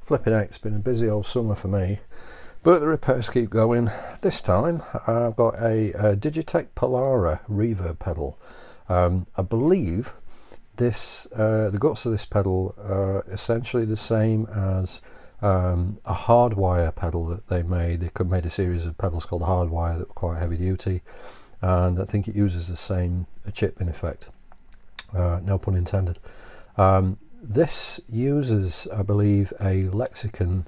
Flipping heck, it's been a busy old summer for me, but the repairs keep going. This time I've got a Digitech Polara reverb pedal. I believe this the guts of this pedal are essentially the same as a hardwire pedal that they made. They made a series of pedals called hardwire that were quite heavy duty, and I think it uses the same chip in effect. No pun intended. This uses, I believe, a Lexicon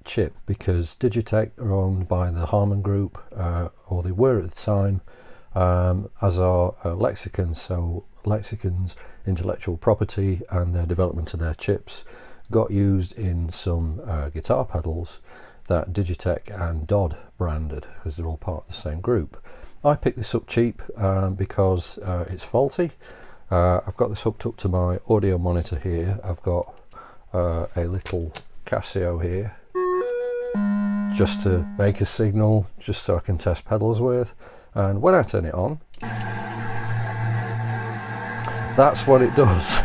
chip, because Digitech are owned by the Harman Group, or they were at the time, as are Lexicon. So Lexicon's intellectual property and their development of their chips got used in some guitar pedals that Digitech and Dodd branded, because they're all part of the same group. I picked this up cheap because it's faulty. I've got this hooked up to my audio monitor here. I've got a little Casio here just to make a signal, just so I can test pedals with, and when I turn it on, that's what it does.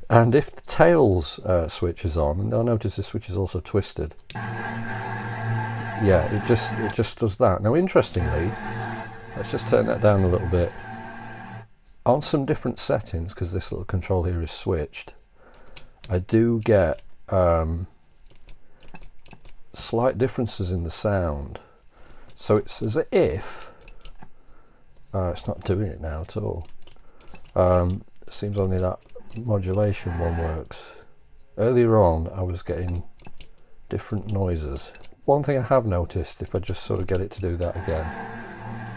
And if the tails switch is on, and I'll notice the switch is also twisted, yeah, it just does that. Now interestingly, let's just turn that down a little bit. On some different settings, because this little control here is switched, I do get slight differences in the sound. So it's as if it's not doing it now at all. It seems only that modulation one works. Earlier on I was getting different noises. One thing I have noticed, if I just sort of get it to do that again,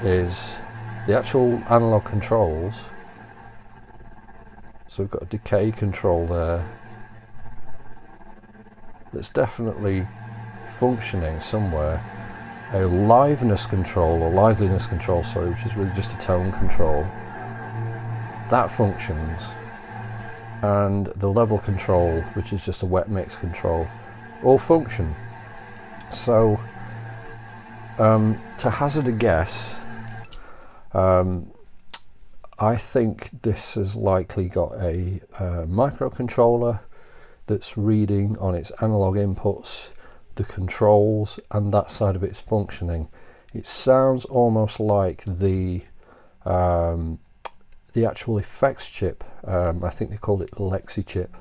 is the actual analog controls. So we've got a decay control there that's definitely functioning somewhere. A liveness control, or liveliness control, sorry, which is really just a tone control. That functions. And the level control, which is just a wet mix control, all function. So to hazard a guess, I think this has likely got a microcontroller that's reading on its analog inputs the controls, and that side of it's functioning. It sounds almost like the actual effects chip. I think they called it the Lexi chip,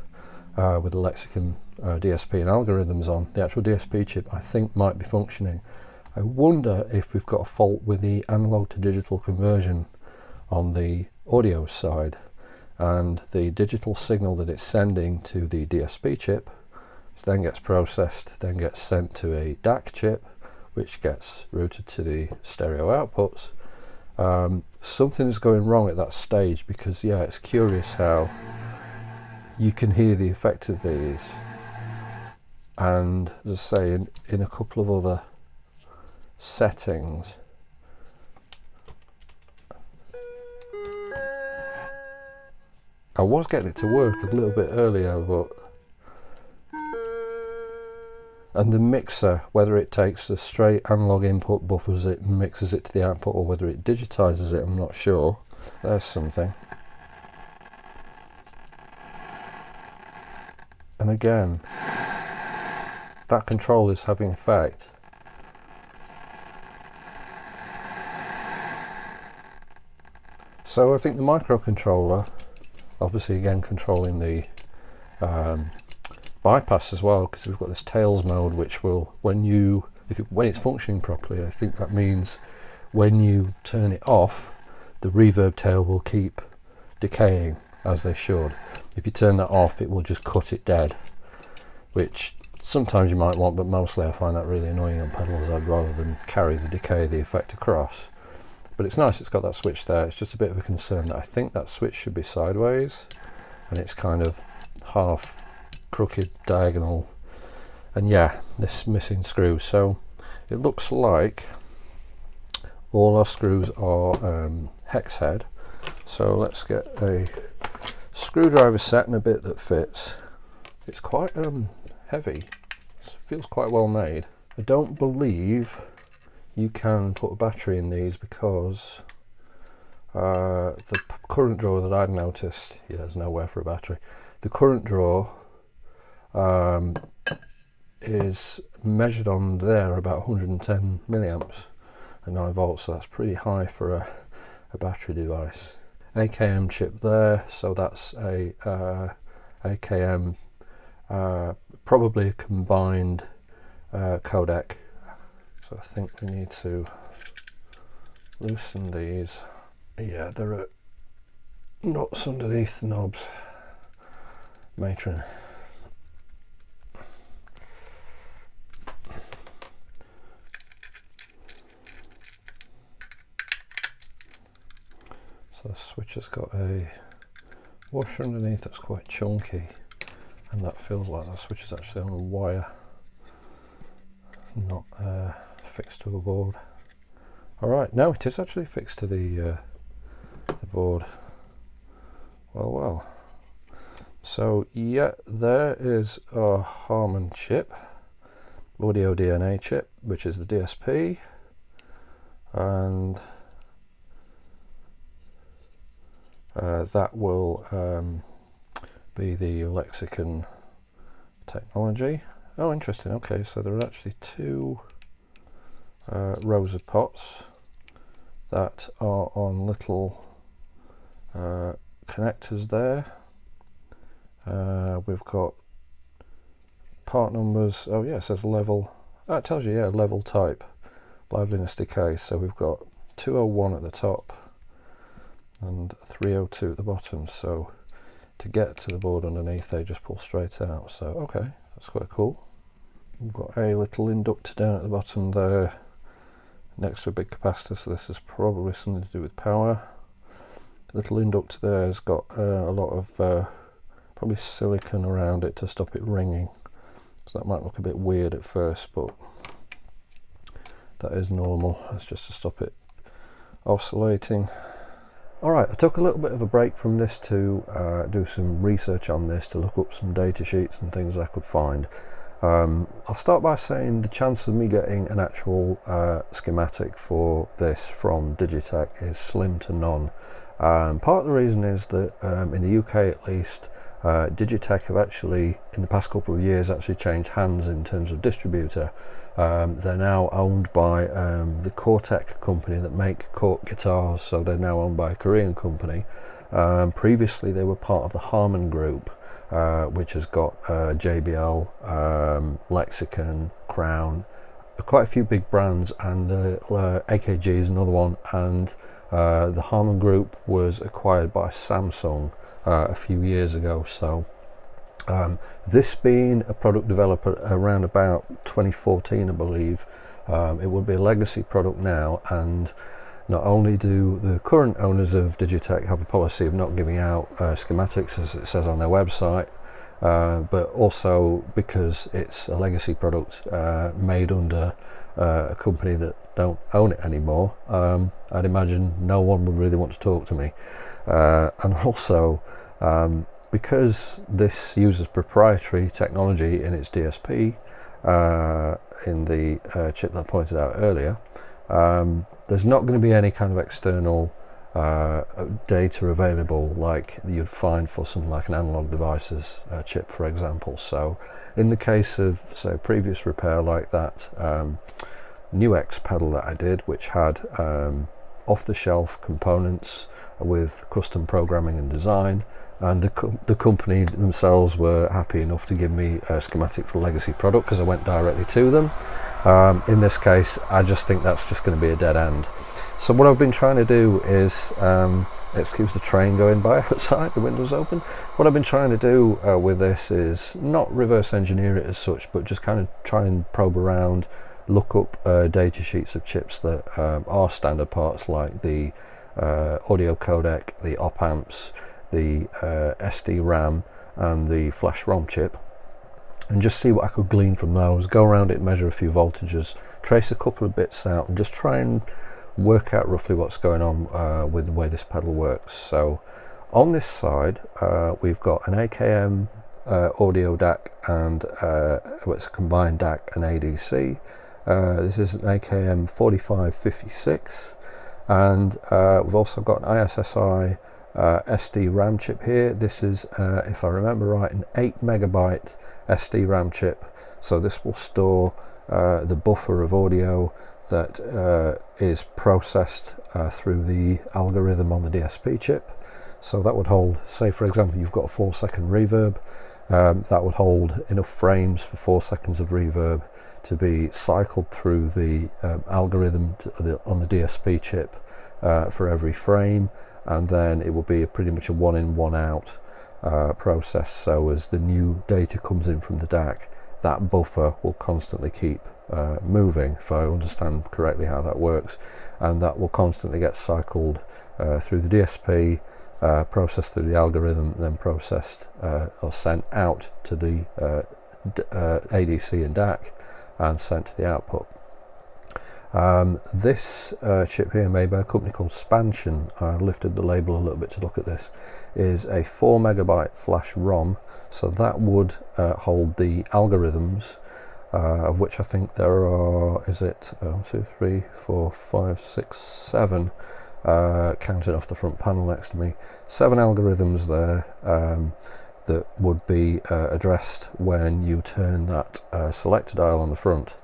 with the Lexicon DSP and algorithms on. The actual DSP chip, I think, might be functioning. I wonder if we've got a fault with the analog to digital conversion on the audio side, and the digital signal that it's sending to the DSP chip then gets processed, then gets sent to a DAC chip, which gets routed to the stereo outputs. Something is going wrong at that stage, because yeah, it's curious how you can hear the effect of these, and as I say, in a couple of other settings, I was getting it to work a little bit earlier, and the mixer, whether it takes the straight analog input, buffers it and mixes it to the output, or whether it digitizes it, I'm not sure. There's something. And again, that control is having effect. So I think the microcontroller, obviously again controlling the bypass as well, because we've got this tails mode, which will, when it's functioning properly, I think that means when you turn it off, the reverb tail will keep decaying as they should. If you turn that off, it will just cut it dead, which sometimes you might want, but mostly I find that really annoying on pedals. I'd rather than carry the decay of the effect across. But it's nice it's got that switch there. It's just a bit of a concern that I think that switch should be sideways, and it's kind of half crooked diagonal, and yeah, this missing screw. So it looks like all our screws are hex head. So let's get a screwdriver set and a bit that fits. It's quite heavy. It feels quite well made. I don't believe you can put a battery in these, because the current drawer that I'd noticed, yeah, there's nowhere for a battery. The current drawer is measured on there about 110 milliamps and 9 volts, so that's pretty high for a battery device. AKM chip there, so that's a AKM, probably a combined codec. So I think we need to loosen these. Yeah, there are nuts underneath the knobs, matron. So the switch has got a washer underneath that's quite chunky, and that feels like that switch is actually on a wire, not fixed to a board. Alright, no, it is actually fixed to the board. Well. So yeah, there is our Harman chip, audio DNA chip, which is the DSP, and that will be the Lexicon technology. Oh, interesting. Okay, so there are actually two rows of pots that are on little connectors there. We've got part numbers. Oh yeah, it says level. Oh, it tells you, yeah, level type, liveliness decay. So we've got 201 at the top and 302 at the bottom. So to get to the board underneath, they just pull straight out. So okay, that's quite cool. We've got a little inductor down at the bottom there, next to a big capacitor. So this is probably something to do with power. The little inductor there has got a lot of probably silicon around it to stop it ringing. So that might look a bit weird at first, but that is normal. That's just to stop it oscillating. Alright, I took a little bit of a break from this to do some research on this, to look up some data sheets and things I could find. I'll start by saying the chance of me getting an actual schematic for this from Digitech is slim to none. Part of the reason is that in the UK at least, Digitech have actually, in the past couple of years, actually changed hands in terms of distributor. They're now owned by the Cortec company that make Cork guitars, so they're now owned by a Korean company. Previously they were part of the Harman group, which has got JBL, Lexicon, Crown, quite a few big brands, and AKG is another one, and the Harman group was acquired by Samsung a few years ago. So this being a product developer around about 2014, I believe, it would be a legacy product now, and not only do the current owners of Digitech have a policy of not giving out schematics as it says on their website, but also because it's a legacy product made under a company that don't own it anymore, I'd imagine no one would really want to talk to me. And also because this uses proprietary technology in its DSP, in the chip that I pointed out earlier, there's not going to be any kind of external data available like you'd find for something like an analog devices chip, for example. So in the case of, say, a previous repair like that Nuex pedal that I did, which had off-the-shelf components with custom programming and design, and the company themselves were happy enough to give me a schematic for a legacy product because I went directly to them. In this case, I just think that's just going to be a dead end. So what I've been trying to do is, excuse the train going by outside, the window's open. What I've been trying to do with this is not reverse engineer it as such, but just kind of try and probe around, look up data sheets of chips that are standard parts, like the audio codec, the op amps, the SD RAM and the flash ROM chip, and just see what I could glean from those, go around it, measure a few voltages, trace a couple of bits out, and just try and work out roughly what's going on with the way this pedal works. So on this side we've got an AKM audio DAC and it's a combined DAC and ADC. This is an AKM 4556, and we've also got an ISSI SD RAM chip here. This is, if I remember right, an 8 megabyte SD RAM chip. So this will store the buffer of audio that is processed through the algorithm on the DSP chip. So that would hold, say for example, you've got a 4-second reverb, that would hold enough frames for 4 seconds of reverb to be cycled through the algorithm on the DSP chip for every frame, and then it will be pretty much a one in, one out process. So as the new data comes in from the DAC, that buffer will constantly keep moving, if I understand correctly how that works, and that will constantly get cycled through the DSP, processed through the algorithm, then processed or sent out to the ADC and DAC, and sent to the output. This chip here, made by a company called Spansion, I lifted the label a little bit to look at this, is a 4 megabyte flash ROM, so that would hold the algorithms, of which I think there are, is it 1, 2, 3, 4, 5, 6, 7, counting off the front panel next to me, 7 algorithms there that would be addressed when you turn that selector dial on the front.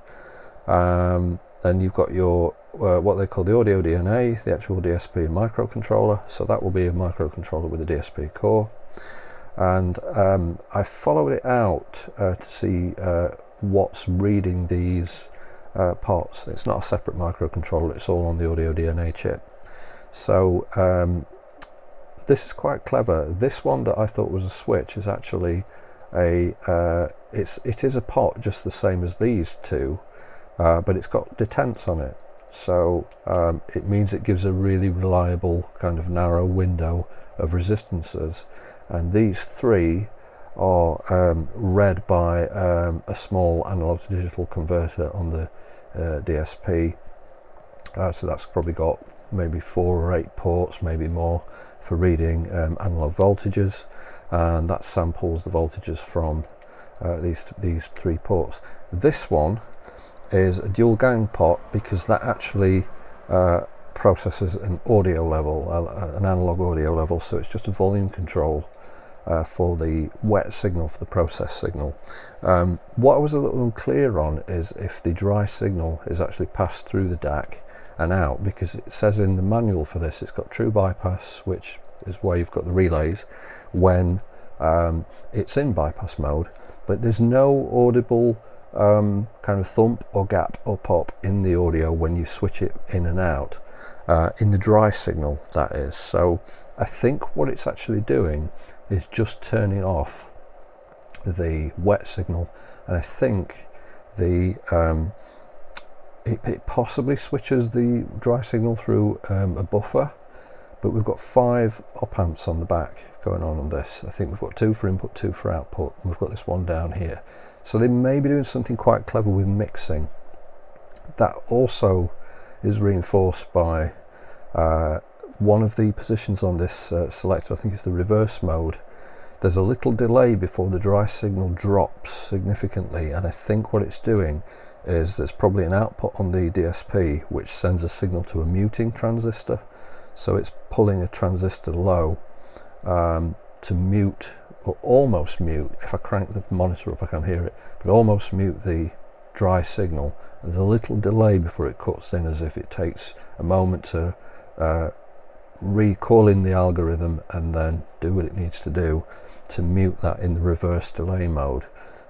Then you've got your what they call the audio DNA, the actual DSP microcontroller, so that will be a microcontroller with a DSP core. And I followed it out to see what's reading these pots. It's not a separate microcontroller, it's all on the audio DNA chip. So this is quite clever. This one that I thought was a switch is actually a it is a pot just the same as these two, but it's got detents on it, so it means it gives a really reliable kind of narrow window of resistances, and these three are read by a small analog to digital converter on the DSP, so that's probably got maybe 4 or 8 ports, maybe more, for reading analog voltages, and that samples the voltages from these 3 ports. This one is a dual gang pot because that actually processes an audio level, an analog audio level, so it's just a volume control for the wet signal, for the process signal. What I was a little unclear on is if the dry signal is actually passed through the DAC and out, because it says in the manual for this it's got true bypass, which is where you've got the relays when it's in bypass mode, but there's no audible kind of thump or gap or pop in the audio when you switch it in and out, in the dry signal, that is. So I think what it's actually doing is just turning off the wet signal, and I think the it possibly switches the dry signal through a buffer, but we've got 5 op amps on the back going on this. I think we've got 2 for input, 2 for output, and we've got this one down here. So they may be doing something quite clever with mixing. That also is reinforced by one of the positions on this selector. I think it's the reverse mode. There's a little delay before the dry signal drops significantly, and I think what it's doing is there's probably an output on the DSP which sends a signal to a muting transistor, so it's pulling a transistor low to mute, or almost mute. If I crank the monitor up I can't hear it, but almost mute the dry signal. There's a little delay before it cuts in, as if it takes a moment to recall in the algorithm and then do what it needs to do to mute that in the reverse delay mode.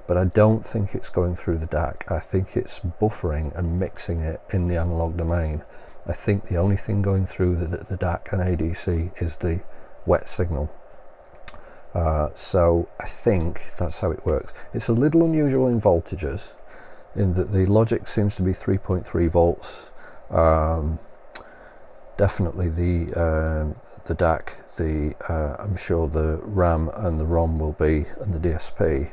But I don't think it's going through the DAC. I think it's buffering and mixing it in the analog domain. I think the only thing going through the DAC and ADC is the wet signal. So I think that's how it works. It's a little unusual in voltages, in that the logic seems to be 3.3 volts. Definitely the DAC, I'm sure the RAM and the ROM will be, and the DSP.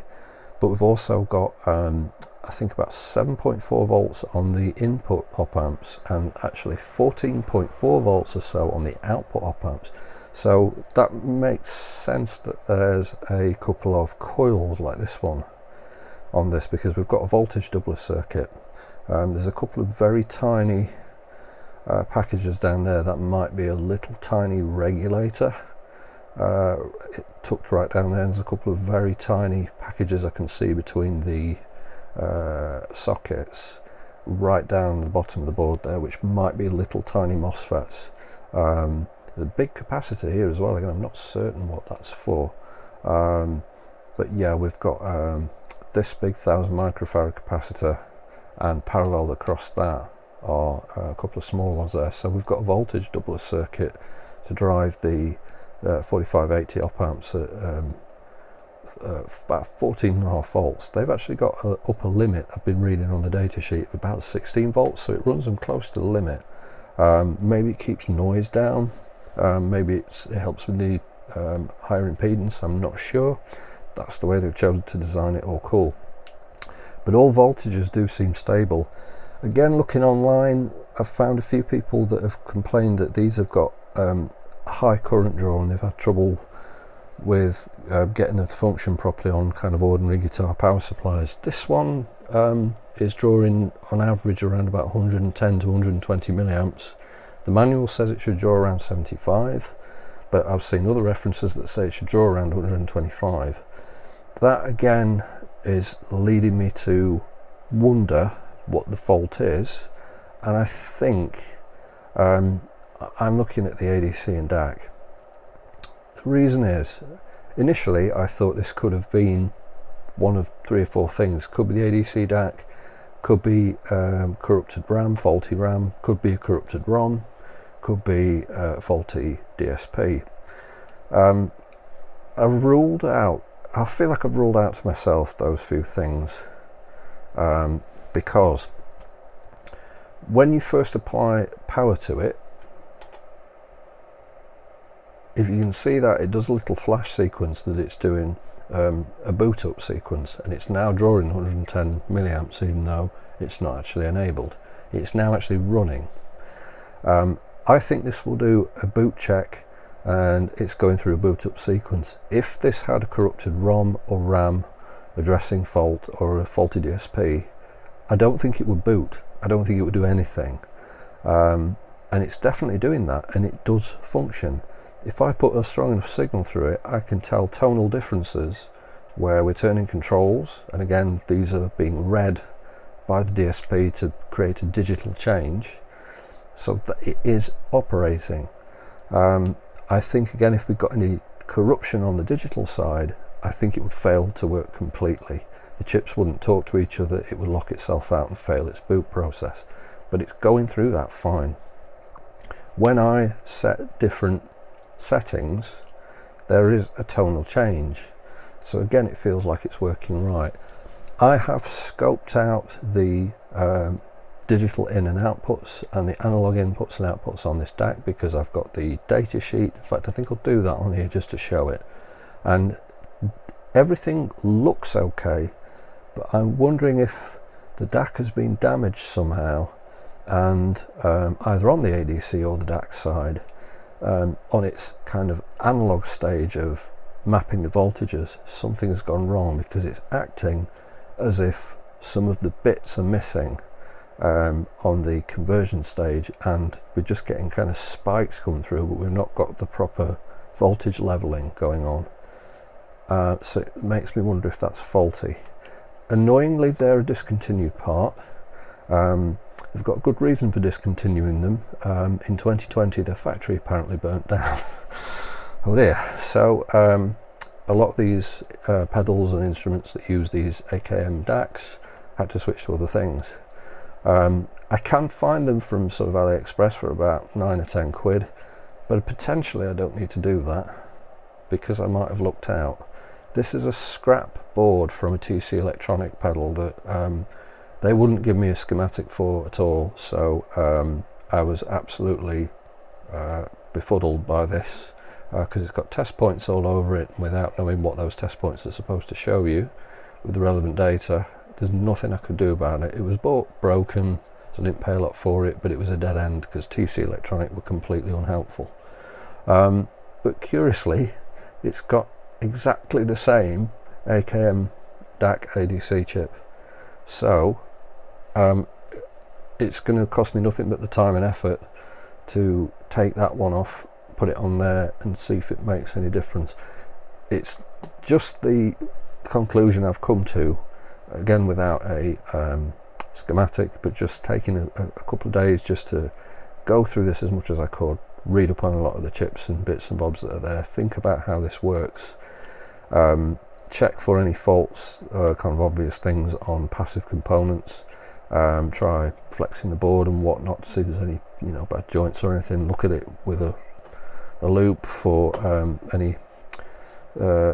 But we've also got I think about 7.4 volts on the input op amps, and actually 14.4 volts or so on the output op amps. So that makes sense that there's a couple of coils like this one on this, because we've got a voltage doubler circuit. There's a couple of very tiny packages down there that might be a little tiny regulator, tucked right down there. There's a couple of very tiny packages I can see between the sockets right down the bottom of the board there, which might be little tiny MOSFETs. There's a big capacitor here as well. Again, I'm not certain what that's for, but yeah, we've got this big 1000 microfarad capacitor, and parallel across that are a couple of small ones there. So we've got a voltage doubler circuit to drive the 4580 op amps at about 14.5 volts. They've actually got an upper limit, I've been reading on the data sheet, of about 16 volts, so it runs them close to the limit. Maybe it keeps noise down, maybe it helps with the higher impedance, I'm not sure. That's the way they've chosen to design it, all cool. But all voltages do seem stable. Again, looking online, I've found a few people that have complained that these have got high current draw, and they've had trouble with getting them to function properly on kind of ordinary guitar power supplies. This one is drawing on average around about 110 to 120 milliamps. The manual says it should draw around 75, but I've seen other references that say it should draw around 125. That again is leading me to wonder what the fault is, and I think I'm looking at the ADC and DAC. The reason is, initially I thought this could have been one of 3 or 4 things. Could be the ADC DAC, could be corrupted RAM, faulty RAM, could be a corrupted ROM, could be faulty DSP. I feel like I've ruled out to myself those few things, because when you first apply power to it, if you can see that it does a little flash sequence that it's doing a boot up sequence, and it's now drawing 110 milliamps even though it's not actually enabled. It's now actually running. I think this will do a boot check, and it's going through a boot up sequence. If this had a corrupted ROM or RAM addressing fault or a faulty DSP, I don't think it would boot. I don't think it would do anything. And it's definitely doing that, and it does function. If I put a strong enough signal through it, I can tell tonal differences where we're turning controls, and again these are being read by the DSP to create a digital change, so that it is operating. I think again, if we've got any corruption on the digital side, I think it would fail to work completely. The chips wouldn't talk to each other, it would lock itself out and fail its boot process. But it's going through that fine. When I set different settings, there is a tonal change. So again, it feels like it's working right. I have scoped out the digital in and outputs and the analog inputs and outputs on this DAC because I've got the data sheet. In fact, I think I'll do that on here just to show it. And everything looks okay, but I'm wondering if the DAC has been damaged somehow, and either on the ADC or the DAC side, on its kind of analog stage of mapping the voltages, something has gone wrong, because it's acting as if some of the bits are missing on the conversion stage, and we're just getting kind of spikes coming through, but we've not got the proper voltage leveling going on. So it makes me wonder if that's faulty. Annoyingly, they're a discontinued part. They've got good reason for discontinuing them. In 2020 their factory apparently burnt down. Oh dear. So a lot of these pedals and instruments that use these AKM DACs had to switch to other things. I can find them from sort of AliExpress for about 9 or 10 quid, but potentially I don't need to do that because I might have looked out. This is a scrap board from a TC Electronic pedal that they wouldn't give me a schematic for at all, so I was absolutely befuddled by this, because it's got test points all over it, and without knowing what those test points are supposed to show you with the relevant data, there's nothing I could do about it. It was bought broken, so I didn't pay a lot for it, but it was a dead end because TC Electronic were completely unhelpful. But curiously, it's got exactly the same AKM DAC ADC chip, so it's going to cost me nothing but the time and effort to take that one off, put it on there and see if it makes any difference. It's just the conclusion I've come to, again without a schematic, but just taking a couple of days just to go through this as much as I could, read up on a lot of the chips and bits and bobs that are there, think about how this works, check for any faults, kind of obvious things on passive components, try flexing the board and whatnot to see if there's any bad joints or anything, look at it with a loop for any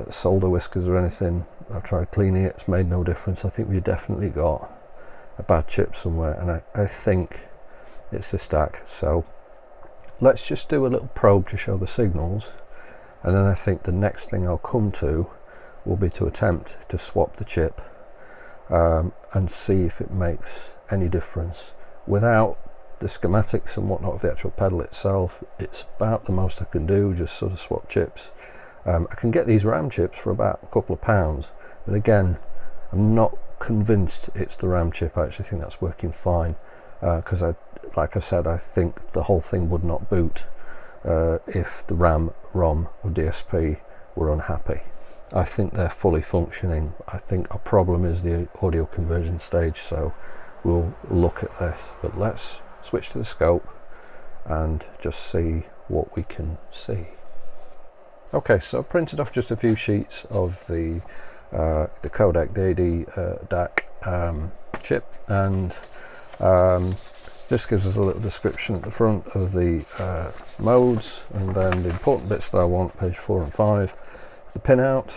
solder whiskers or anything. I've tried cleaning it, it's made no difference. I think we definitely got a bad chip somewhere, and I think it's the stack. So let's just do a little probe to show the signals, and then I think the next thing I'll come to will be to attempt to swap the chip and see if it makes any difference. Without the schematics and whatnot of the actual pedal itself, it's about the most I can do, just sort of swap chips. I can get these RAM chips for about a couple of pounds, but again, I'm not convinced it's the RAM chip. I actually think that's working fine, because like I said, I think the whole thing would not boot if the RAM, ROM or DSP were unhappy. I think they're fully functioning. I think our problem is the audio conversion stage, so we'll look at this. But let's switch to the scope and just see what we can see. Okay, so I printed off just a few sheets of the codec, the AD DAC chip, and just gives us a little description at the front of the modes, and then the important bits that I want, page 4 and 5, the pinout,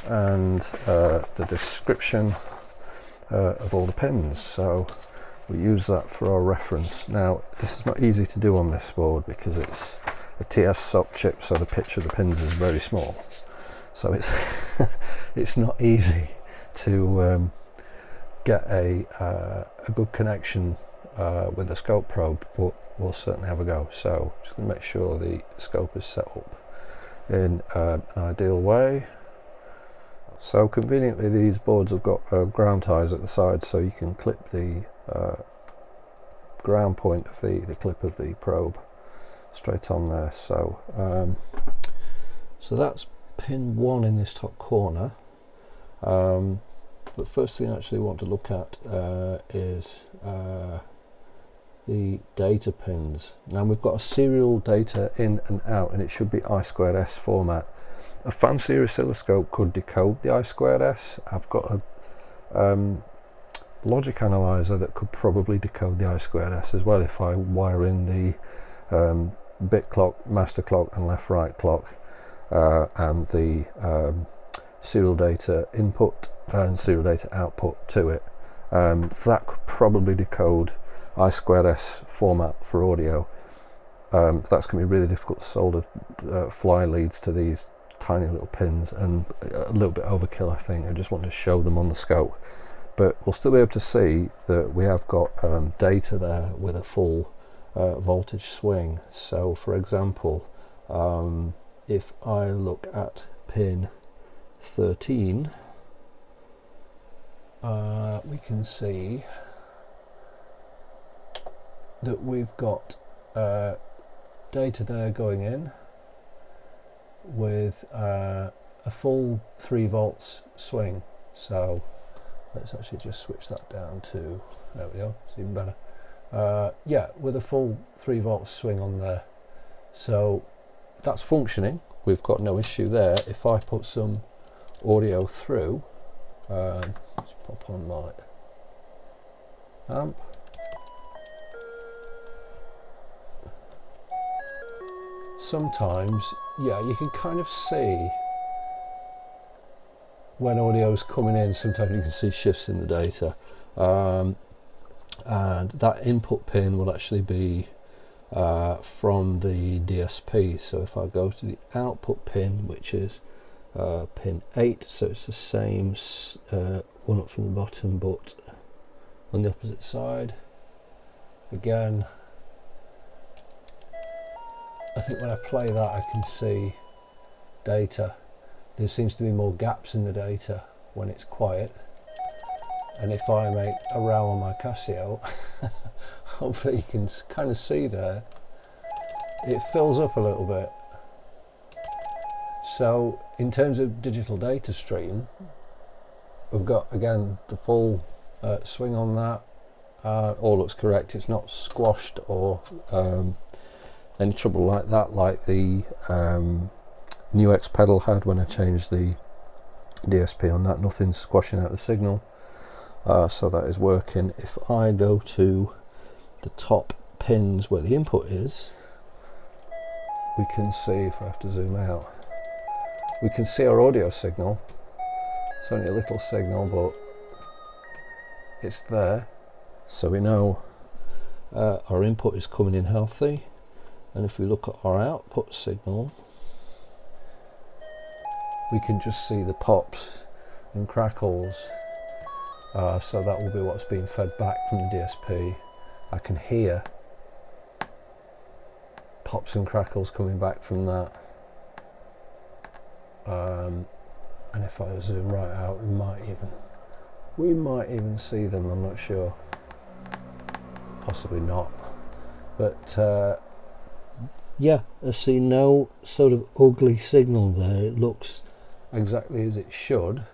and the description of all the pins. So we use that for our reference. Now, this is not easy to do on this board because it's a TS SOC chip, so the pitch of the pins is very small. So it's it's not easy to get a good connection with the scope probe, but we'll certainly have a go. So just going to make sure the scope is set up in an ideal way. So conveniently, these boards have got ground ties at the side, so you can clip the ground point of the clip of the probe straight on there. So so that's pin 1 in this top corner. But first thing I actually want to look at is the data pins. Now we've got a serial data in and out, and it should be I2S format. A fancier oscilloscope could decode the I2S. I've got a logic analyzer that could probably decode the I2S as well if I wire in the bit clock, master clock and left right clock, and the serial data input and serial data output to it. That could probably decode I2S format for audio. That's going to be really difficult to solder fly leads to these tiny little pins, and a little bit overkill, I think. I just want to show them on the scope, but we'll still be able to see that we have got data there with a full voltage swing. So for example, if I look at pin 13, we can see that we've got data there going in with a full 3 volts swing. So let's actually just switch that down to, there we go, it's even better. Yeah, with a full 3 volts swing on there. So that's functioning, we've got no issue there. If I put some audio through, let's pop on my amp. Sometimes, yeah, you can kind of see when audio's coming in. Sometimes you can see shifts in the data, and that input pin will actually be from the DSP. So if I go to the output pin, which is pin 8, so it's the same one up from the bottom but on the opposite side. Again, I think when I play that I can see data. There seems to be more gaps in the data when it's quiet, and if I make a row on my Casio, hopefully you can kind of see there it fills up a little bit. So in terms of digital data stream, we've got again the full swing on that. All looks correct. It's not squashed or any trouble like that, like the new X pedal had when I changed the DSP on that. Nothing's squashing out the signal, so that is working. If I go to the top pins where the input is, we can see, if I have to zoom out, we can see our audio signal. It's only a little signal, but it's there, so we know our input is coming in healthy. And if we look at our output signal, we can just see the pops and crackles, so that will be what's being fed back from the DSP. I can hear pops and crackles coming back from that, and if I zoom right out, we might even see them. I'm not sure, possibly not, but yeah, I see no sort of ugly signal there. It looks exactly as it should.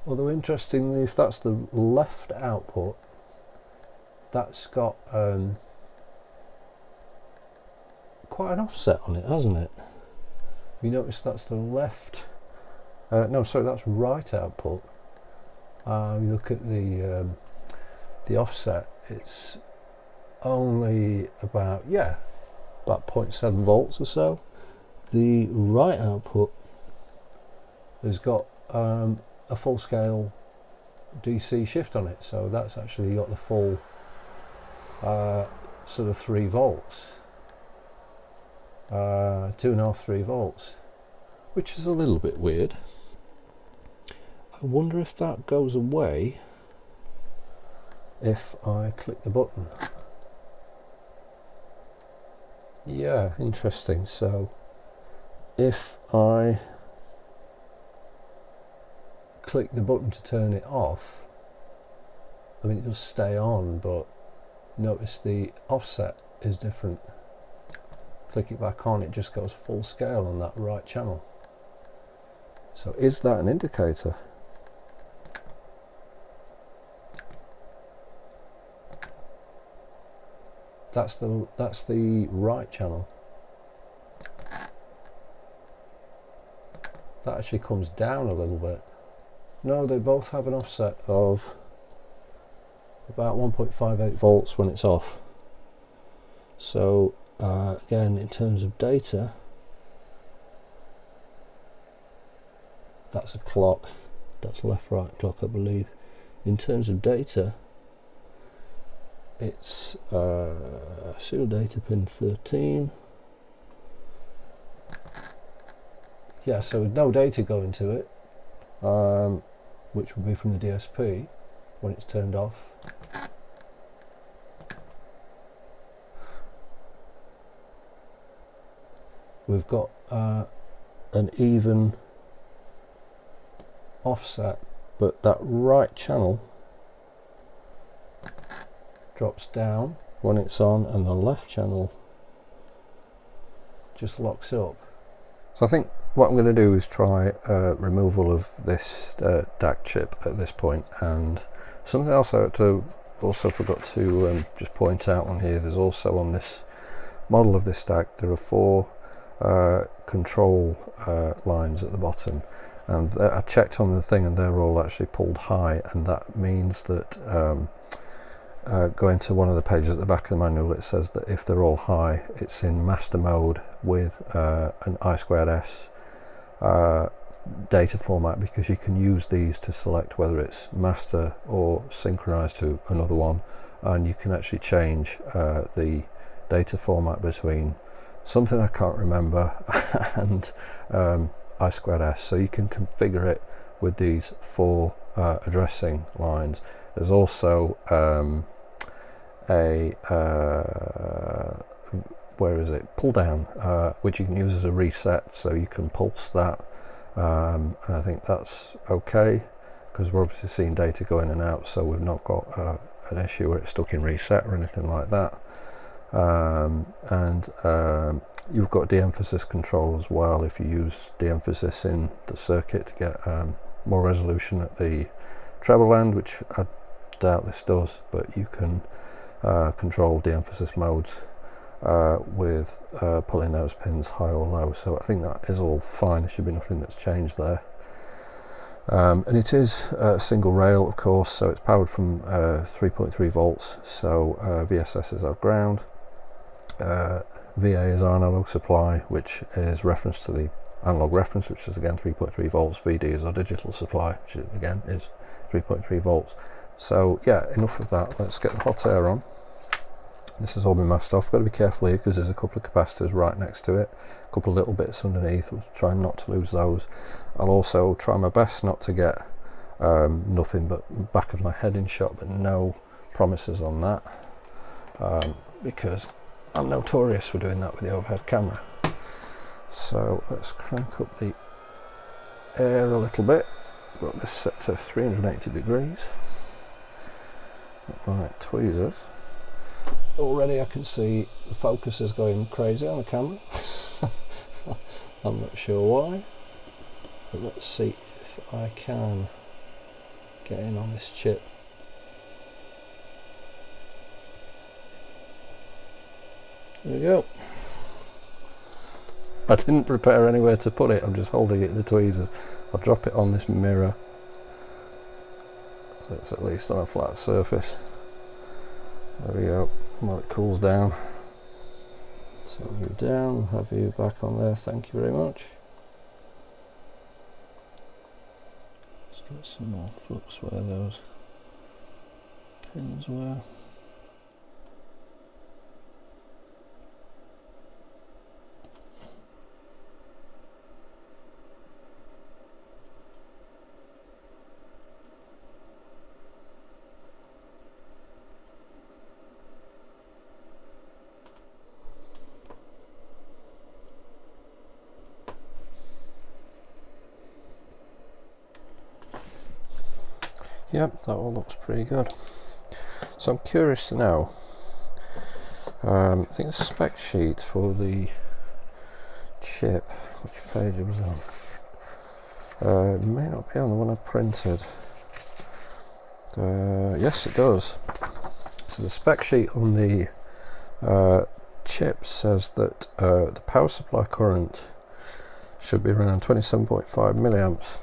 Although interestingly, if that's the left output, that's got quite an offset on it, hasn't it? You notice that's the left, no, sorry, that's right output. You look at the offset, it's only about 0.7 volts or so. The right output has got a full scale DC shift on it, so that's actually got the full sort of 3 volts, 2.5, 3 volts, which is a little bit weird. I wonder if that goes away if I click the button. Yeah, interesting. So if I click the button to turn it off, I mean, it does stay on, but notice the offset is different. Click it back on, it just goes full scale on that right channel. So is that an indicator? That's the right channel. That actually comes down a little bit. No, they both have an offset of about 1.58 volts when it's off. So again, in terms of data, that's a clock. That's left-right clock, I believe. In terms of data, it's serial data pin 13. Yeah, so with no data going to it, which will be from the DSP when it's turned off. We've got an even offset, but that right channel drops down when it's on, and the left channel just locks up. So I think what I'm going to do is try removal of this DAC chip at this point. And something else I also forgot to just point out on here, there's also on this model of this DAC, there are 4 control lines at the bottom, and I checked on the thing and they're all actually pulled high, and that means that going to one of the pages at the back of the manual, it says that if they're all high, it's in master mode with an I2S data format, because you can use these to select whether it's master or synchronized to another one, and you can actually change the data format between something I can't remember and I2S, so you can configure it with these 4 addressing lines. There's also where is it, pull down, which you can use as a reset, so you can pulse that, and I think that's okay. because we're obviously seeing data go in and out, so we've not got an issue where it's stuck in reset or anything like that. You've got de-emphasis control as well if you use de-emphasis in the circuit to get more resolution at the treble end, which I doubt this does, but you can control de-emphasis modes with pulling those pins high or low. So I think that is all fine. There should be nothing that's changed there. And it is a single rail, of course, so it's powered from 3.3 volts, so VSS is our ground, VA is our analog supply, which is reference to the analog reference, which is again 3.3 volts, VD is our digital supply, which again is 3.3 volts. So yeah, enough of that, let's get the hot air on. This has all been masked off. Got to be careful here because there's a couple of capacitors right next to it, a couple of little bits underneath. We'll try not to lose those. I'll also try my best not to get nothing but back of my head in shot, but no promises on that because I'm notorious for doing that with the overhead camera. So let's crank up the air a little bit. Got this set to 380 degrees. Like tweezers. Already I can see the focus is going crazy on the camera. I'm not sure why, but let's see if I can get in on this chip. There we go. I didn't prepare anywhere to put it, I'm just holding it in the tweezers. I'll drop it on this mirror so it's at least on a flat surface. There we go. While it cools down. So you're down, we'll have you back on there, thank you very much. Let's get some more flux where those pins were. Yep, that all looks pretty good. So I'm curious to know, I think the spec sheet for the chip, which page it was on, it may not be on the one I printed. Yes it does. So the spec sheet on the chip says that the power supply current should be around 27.5 milliamps.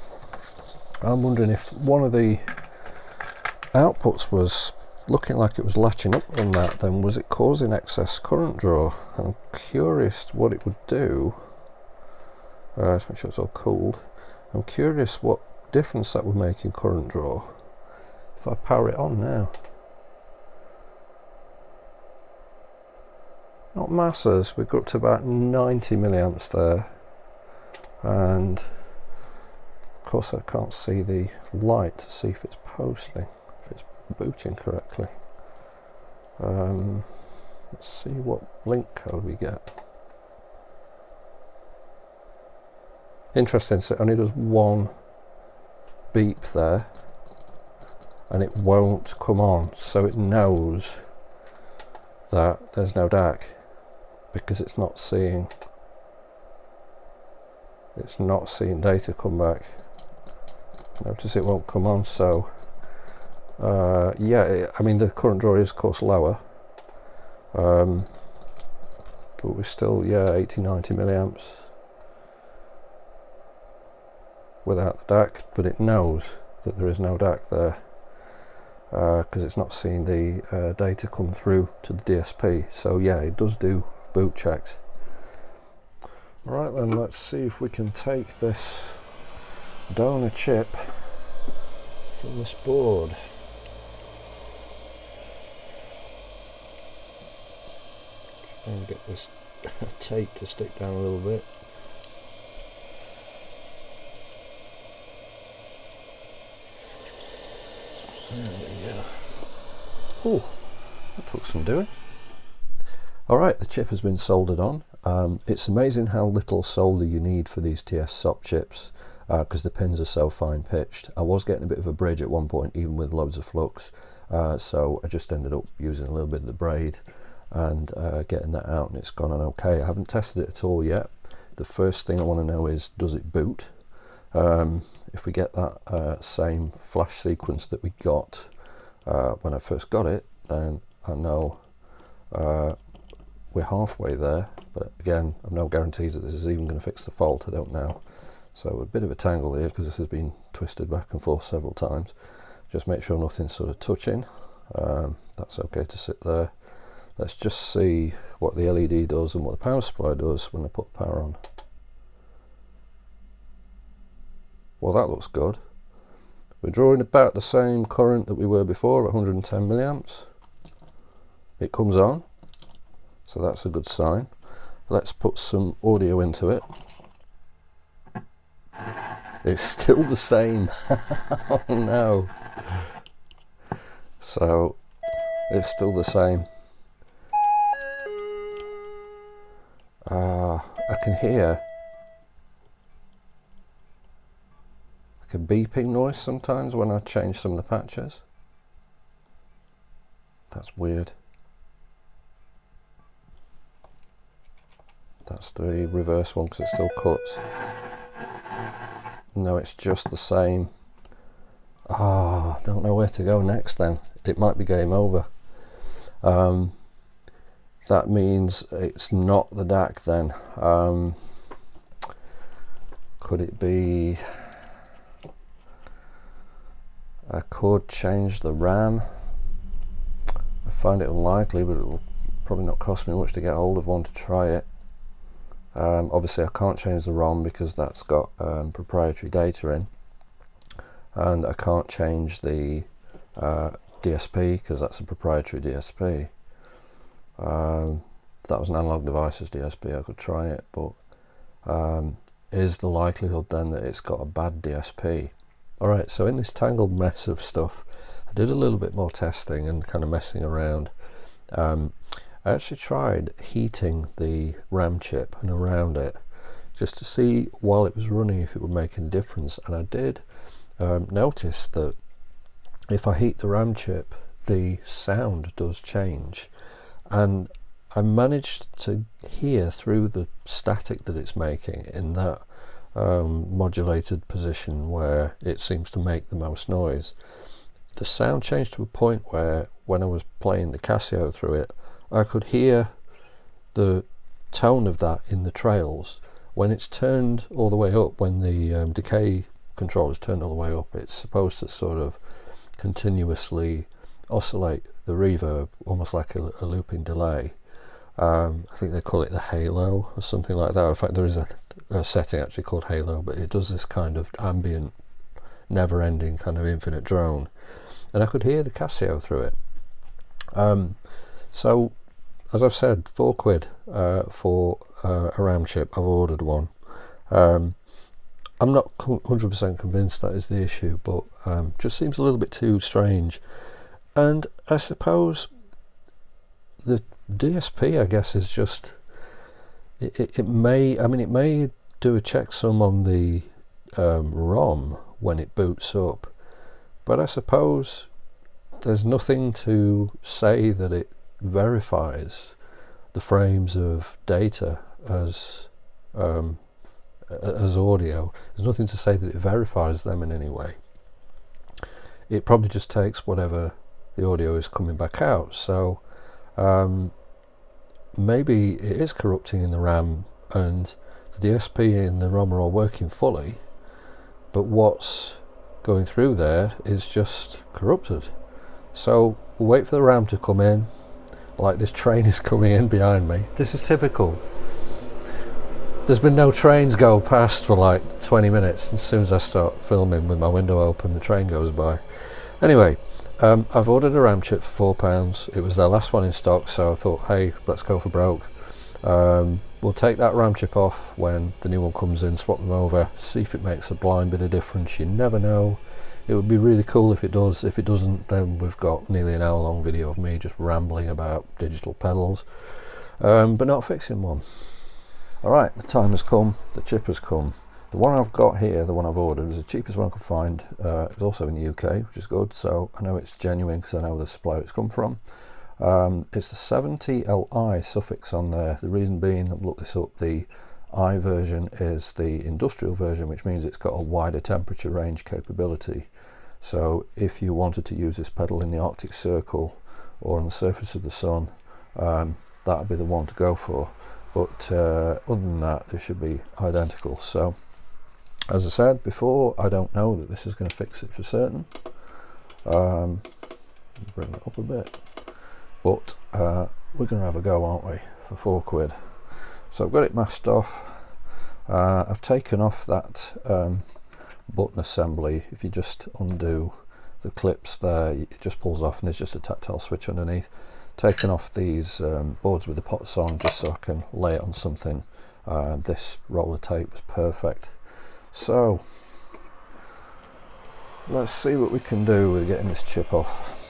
I'm wondering if one of the outputs was looking like it was latching up on that, then was it causing excess current draw? I'm curious what it would do. Let's make sure it's all cooled. I'm curious what difference that would make in current draw if I power it on now. Not masses, we've got up to about 90 milliamps there, and of course I can't see the light to see if it's posting, if it's booting correctly. Let's see what blink code we get. Interesting, so it only does one beep there and it won't come on, so it knows that there's no DAC because it's not seeing data come back. Notice it won't come on, so yeah, I mean the current draw is of course lower, but we're still, yeah, 80-90 milliamps without the DAC, but it knows that there is no DAC there because it's not seeing the data come through to the DSP. So yeah, it does do boot checks. Right then, let's see if we can take this donor chip from this board. Try and get this tape to stick down a little bit. There we go. Oh, that took some doing. Alright, the chip has been soldered on. It's amazing how little solder you need for these TS SOP chips. because the pins are so fine pitched. I was getting a bit of a bridge at one point, even with loads of flux, so I just ended up using a little bit of the braid and getting that out, and it's gone on okay. I haven't tested it at all yet. The first thing I want to know is, does it boot? If we get that same flash sequence that we got when I first got it, then I know we're halfway there. But again, I've no guarantees that this is even going to fix the fault. I don't know. So a bit of a tangle here, because this has been twisted back and forth several times. Just make sure nothing's sort of touching. That's okay to sit there. Let's just see what the LED does and what the power supply does when I put the power on. Well, that looks good. We're drawing about the same current that we were before, 110 milliamps. It comes on, so that's a good sign. Let's put some audio into it. It's still the same. Oh no. So it's still the same. I can hear like a beeping noise sometimes when I change some of the patches. That's weird. That's the reverse one because it still cuts. No, it's just the same. Ah, don't know where to go next then. It might be game over. That means it's not the DAC then. Could it be... I could change the RAM. I find it unlikely, but it will probably not cost me much to get hold of one to try it. Obviously I can't change the ROM because that's got proprietary data in, and I can't change the DSP because that's a proprietary DSP. If that was an Analog Devices DSP I could try it, but is the likelihood then that it's got a bad DSP? Alright, so in this tangled mess of stuff I did a little bit more testing and kind of messing around. I actually tried heating the RAM chip and around it just to see while it was running if it would make any difference, and I did notice that if I heat the RAM chip the sound does change, and I managed to hear through the static that it's making in that modulated position where it seems to make the most noise. The sound changed to a point where when I was playing the Casio through it, I could hear the tone of that in the trails. When it's turned all the way up, when the decay control is turned all the way up, it's supposed to sort of continuously oscillate the reverb, almost like a looping delay. I think they call it the halo or something like that. In fact, there is a setting actually called halo, but it does this kind of ambient, never-ending kind of infinite drone. And I could hear the Casio through it. So, as I've said, £4 for a RAM chip. I've ordered one. I'm not 100% convinced that is the issue, but just seems a little bit too strange. And I suppose the DSP, I guess, is just it may do a checksum on the ROM when it boots up, but I suppose there's nothing to say that it verifies the frames of data as audio. There's nothing to say that it verifies them in any way. It probably just takes whatever the audio is coming back out. So maybe it is corrupting in the RAM and the DSP and the ROM are all working fully, but what's going through there is just corrupted. So we'll wait for the RAM to come in. Like this train is coming in behind me. This is typical. There's been no trains go past for like 20 minutes. As soon as I start filming with my window open, the train goes by. Anyway, I've ordered a RAM chip for £4. It was their last one in stock, so I thought, hey, let's go for broke. We'll take that RAM chip off when the new one comes in, swap them over, see if it makes a blind bit of difference. You never know. It would be really cool if it does. If it doesn't, then we've got nearly an hour long video of me just rambling about digital pedals, but not fixing one. Alright, the time has come, the chip has come. The one I've got here, the one I've ordered, was the cheapest one I could find. It's also in the UK, which is good, so I know it's genuine because I know the supplier it's come from. It's the 70Li suffix on there. The reason being, I've looked this up, the I version is the industrial version, which means it's got a wider temperature range capability. So if you wanted to use this pedal in the Arctic Circle or on the surface of the sun, that would be the one to go for. But other than that, they should be identical. So as I said before, I don't know that this is going to fix it for certain. Bring it up a bit. But we're going to have a go, aren't we, for £4. So I've got it masked off. I've taken off that button assembly. If you just undo the clips there, it just pulls off and there's just a tactile switch underneath. Taken off these boards with the pots on just so I can lay it on something. This roller tape was perfect. So let's see what we can do with getting this chip off.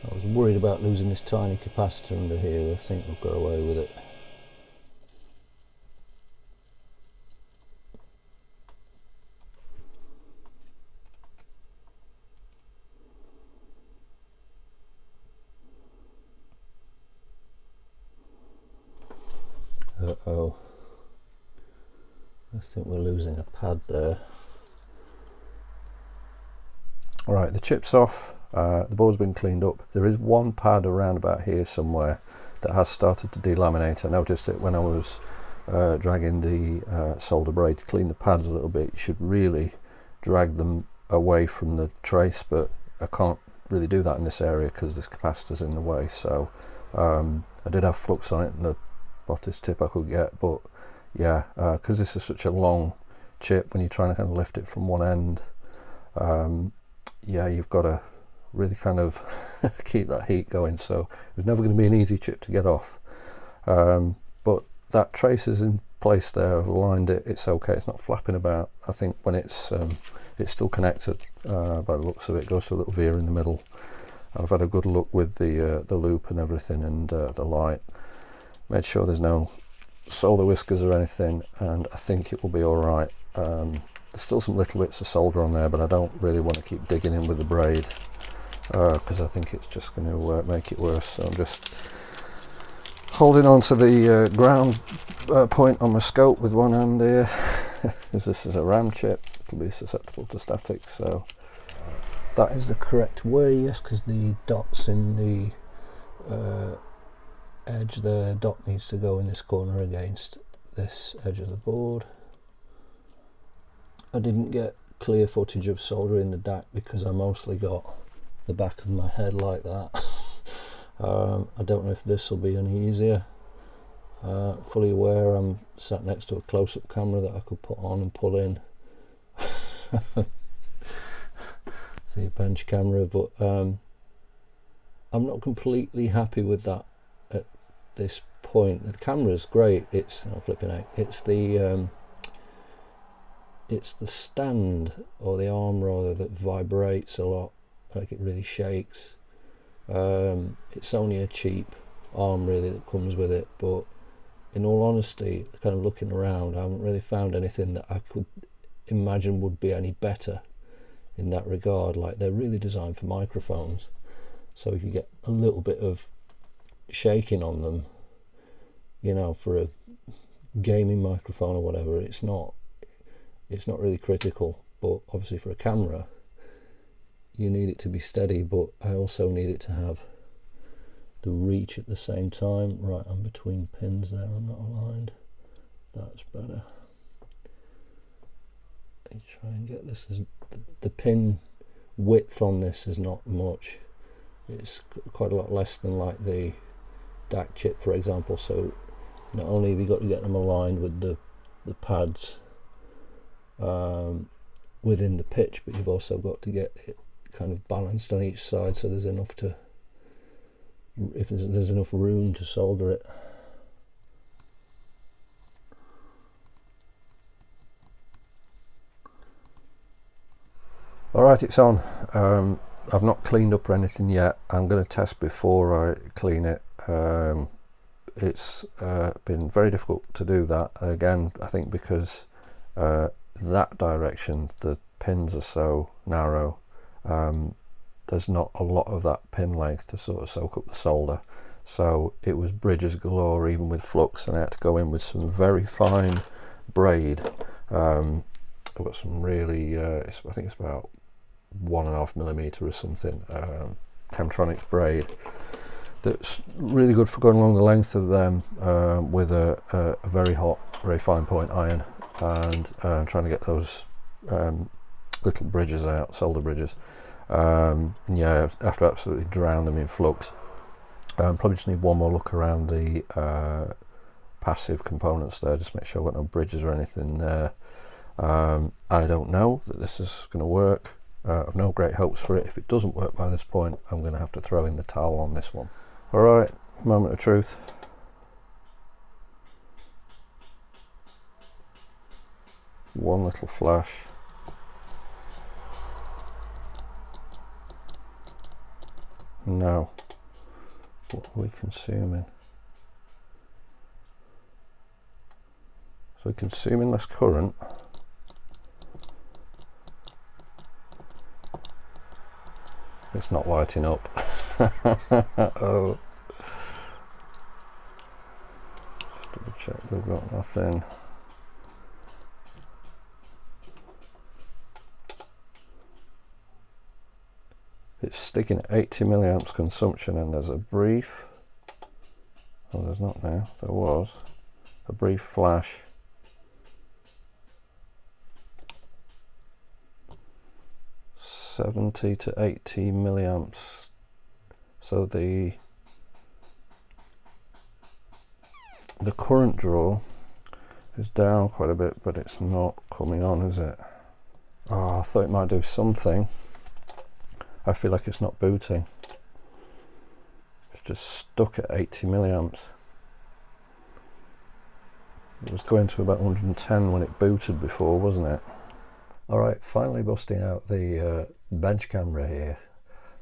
I was worried about losing this tiny capacitor under here. I think we've got away with it. Uh-oh. I think we're losing a pad there. Right, the chip's off. The board's been cleaned up. There is one pad around about here somewhere that has started to delaminate. I noticed it when I was dragging the solder braid to clean the pads a little bit. You should really drag them away from the trace, but I can't really do that in this area because this capacitor's in the way. So I did have flux on it and the hottest tip I could get, but yeah, because this is such a long chip, when you're trying to kind of lift it from one end, yeah, you've got to really kind of keep that heat going. So it was never going to be an easy chip to get off, but that trace is in place there. I've aligned it, it's okay, it's not flapping about. I think when it's still connected by the looks of it. It goes to a little veer in the middle. I've had a good look with the loop and everything, and the light, made sure there's no solder whiskers or anything, and I think it will be all right. There's still some little bits of solder on there, but I don't really want to keep digging in with the braid because I think it's just going to make it worse. So I'm just holding on to the ground point on my scope with one hand here, because this is a RAM chip, it'll be susceptible to static. So that is the correct way, yes, because the dots in the edge there, dot needs to go in this corner against this edge of the board. I didn't get clear footage of soldering the DAC because I mostly got the back of my head like that. I don't know if this will be any easier. Fully aware I'm sat next to a close-up camera that I could put on and pull in. The bench camera, but I'm not completely happy with that at this point. The camera's great, it's flipping out. It's the stand, or the arm rather, that vibrates a lot, like it really shakes. It's only a cheap arm really that comes with it, but in all honesty, kind of looking around, I haven't really found anything that I could imagine would be any better in that regard. Like, they're really designed for microphones, so if you get a little bit of shaking on them, you know, for a gaming microphone or whatever, it's not really critical. But obviously for a camera you need it to be steady, but I also need it to have the reach at the same time. Right, I'm between pins there, I'm not aligned. That's better. Let's try and get this. The pin width on this is not much. It's quite a lot less than like the DAC chip, for example. So not only have you got to get them aligned with the pads within the pitch, but you've also got to get it kind of balanced on each side, so there's enough to, if there's enough room to solder it. Alright, it's on. I've not cleaned up or anything yet. I'm going to test before I clean it. It's been very difficult to do that. Again, I think because that direction, the pins are so narrow, there's not a lot of that pin length to sort of soak up the solder. So it was bridges galore, even with flux, and I had to go in with some very fine braid. I've got some really, I think it's about 1.5mm or something, Chemtronics braid, that's really good for going along the length of them, with a very hot, very fine point iron, and trying to get those little bridges out, solder bridges. And yeah, after absolutely drown them in flux. Probably just need one more look around the passive components there, just make sure I've got no bridges or anything there. I don't know that this is going to work. I've no great hopes for it. If it doesn't work by this point, I'm going to have to throw in the towel on this one. Alright, moment of truth. One little flash. Now, what are we consuming? So we're consuming less current. It's not lighting up. Oh. Just double check we've got nothing. It's sticking at 80 milliamps consumption, and there's a brief, oh there's not now, there was a brief flash. $70 to 80 milliamps. So the current draw is down quite a bit, but it's not coming on, is it? Oh, I thought it might do something. I feel like it's not booting. It's just stuck at 80 milliamps. It was going to about 110 when it booted before, wasn't it? Alright, finally busting out the bench camera here,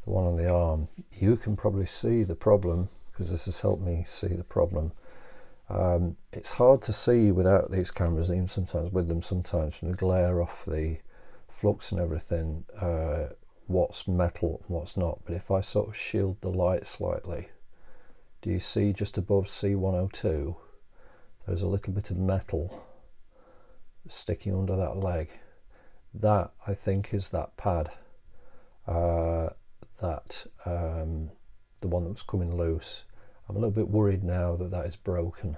the one on the arm. You can probably see the problem, because this has helped me see the problem. It's hard to see without these cameras, even sometimes with them, sometimes from the glare off the flux and everything, what's metal and what's not. But if I sort of shield the light slightly, do you see just above C102 there's a little bit of metal sticking under that leg? That, I think, is that pad, the one that was coming loose. I'm a little bit worried now that that is broken,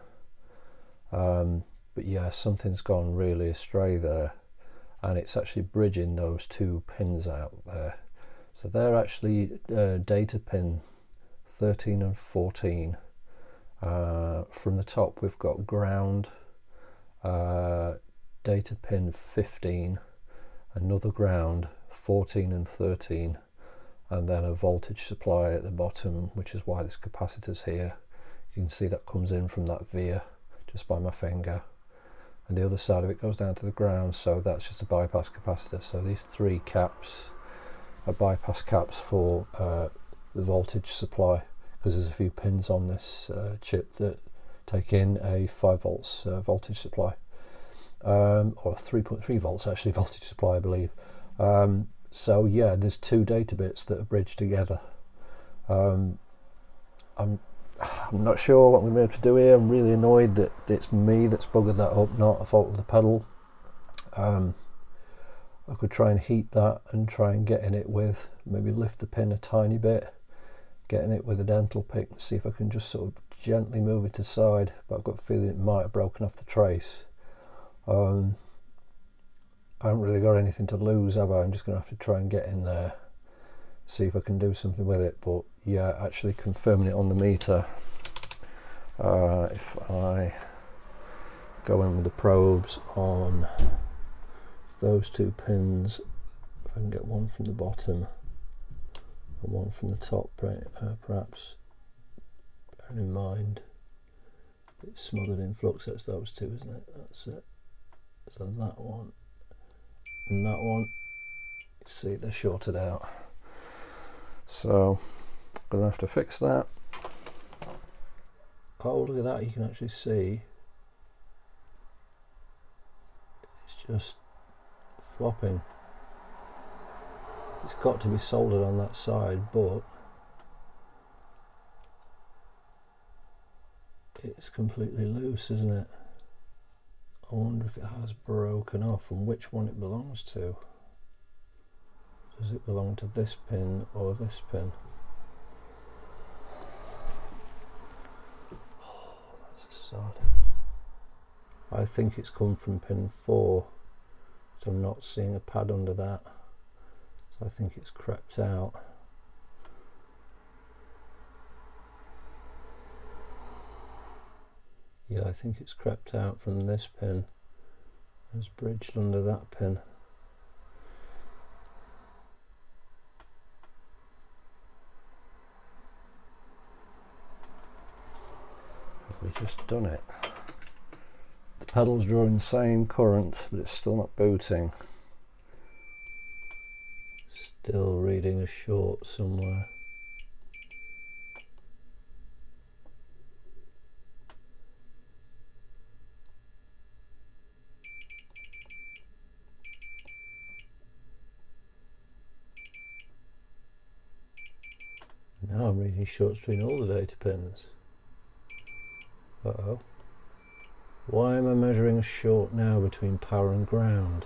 but yeah, something's gone really astray there, and it's actually bridging those two pins out there. So they're actually data pin 13 and 14. From the top we've got ground, data pin 15, another ground 14 and 13, and then a voltage supply at the bottom, which is why this capacitor's here. You can see that comes in from that via just by my finger, and the other side of it goes down to the ground, so that's just a bypass capacitor. So these three caps are bypass caps for the voltage supply, because there's a few pins on this chip that take in a 5 volts voltage supply, or 3.3 volts actually voltage supply, I believe. So yeah, there's two data bits that are bridged together. I'm not sure what I'm going to be able to do here. I'm really annoyed that it's me that's buggered that up, not a fault of the pedal. I could try and heat that and try and get in it with, maybe lift the pin a tiny bit, get in it with a dental pick and see if I can just sort of gently move it aside, but I've got a feeling it might have broken off the trace. I haven't really got anything to lose, have I? I'm just going to have to try and get in there, see if I can do something with it. But yeah, actually confirming it on the meter, if I go in with the probes on those two pins, if I can get one from the bottom and one from the top, perhaps, bearing in mind it's smothered in flux. That's those two, isn't it? That's it. So that one and that one, See, they're shorted out. So I'm gonna have to fix that. Oh, look at that, you can actually see it's just flopping. It's got to be soldered on that side, but it's completely loose, isn't it? I wonder if it has broken off and which one it belongs to. Does it belong to this pin or this pin? Oh, that's sad. I think it's come from pin 4, so I'm not seeing a pad under that. So I think it's crept out. Yeah, I think it's crept out from this pin. It's bridged under that pin. Have we just done it? The pedal's drawing the same current, but it's still not booting. Still reading a short somewhere. Now I'm reading shorts between all the data pins. Uh-oh. Why am I measuring a short now between power and ground?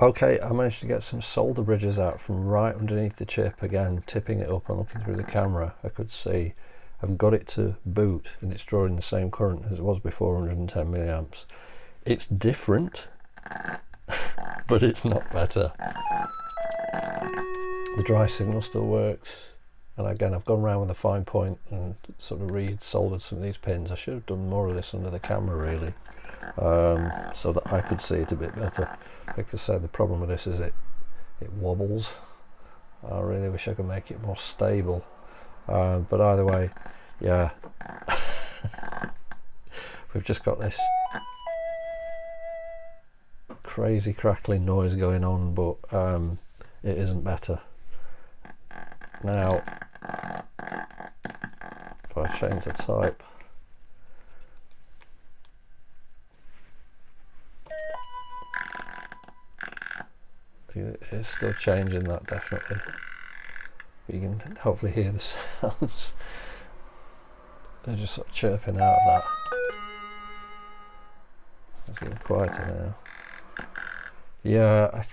Okay, I managed to get some solder bridges out from right underneath the chip. Again, tipping it up and looking through the camera, I could see I've got it to boot and it's drawing the same current as it was before, 110 milliamps. It's different, but it's not better. The dry signal still works. And again, I've gone around with a fine point and sort of soldered some of these pins. I should have done more of this under the camera really, so that I could see it a bit better. Like I said, the problem with this is it wobbles. I really wish I could make it more stable. But either way, yeah. We've just got this crazy crackling noise going on, but it isn't better. Now, if I change the type, it's still changing that, definitely. You can hopefully hear the sounds. They're just sort of chirping out of that. It's getting quieter now. Yeah,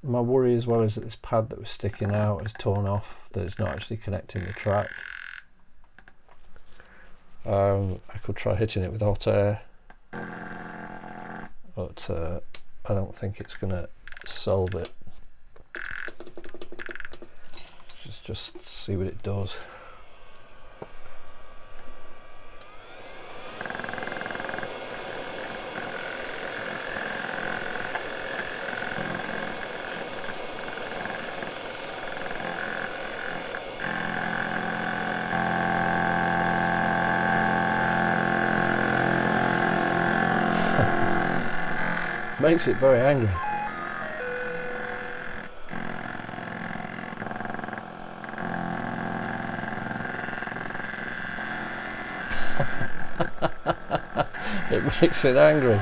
my worry as well is that this pad that was sticking out is torn off, that it's not actually connecting the track. I could try hitting it with hot air, but I don't think it's going to solve it. Just see what it does. Makes it very angry. It makes it angry.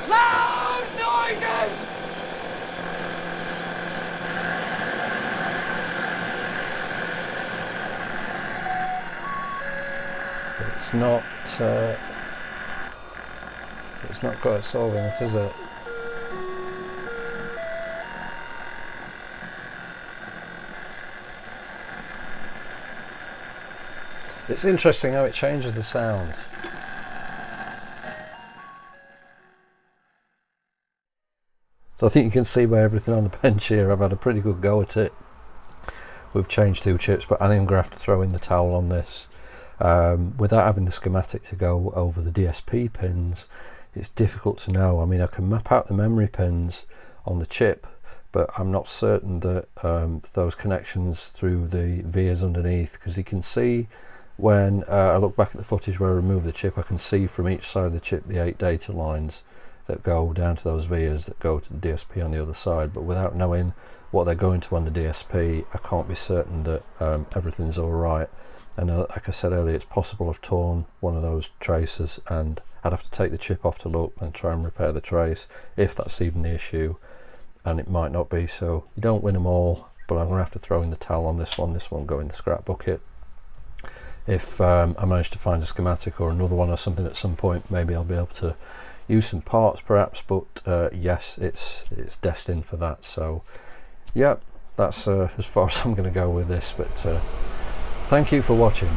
Loud noises! It's not quite solving it, is it? It's interesting how it changes the sound. So I think you can see by everything on the bench here, I've had a pretty good go at it. We've changed 2 chips, but I'm going to have to throw in the towel on this. Without having the schematic to go over the DSP pins, it's difficult to know. I mean, I can map out the memory pins on the chip, but I'm not certain that those connections through the vias underneath, because you can see when I look back at the footage where I removed the chip, I can see from each side of the chip the 8 data lines that go down to those vias that go to the DSP on the other side. But without knowing what they're going to on the DSP, I can't be certain that everything's all right. And like I said earlier, it's possible I've torn one of those traces, and I'd have to take the chip off to look and try and repair the trace, if that's even the issue, and it might not be. So you don't win them all, but I'm going to have to throw in the towel on this one. This won't go in the scrap bucket. If I manage to find a schematic or another one or something at some point, maybe I'll be able to use some parts perhaps, but yes, it's destined for that. So yeah, that's as far as I'm going to go with this, but thank you for watching.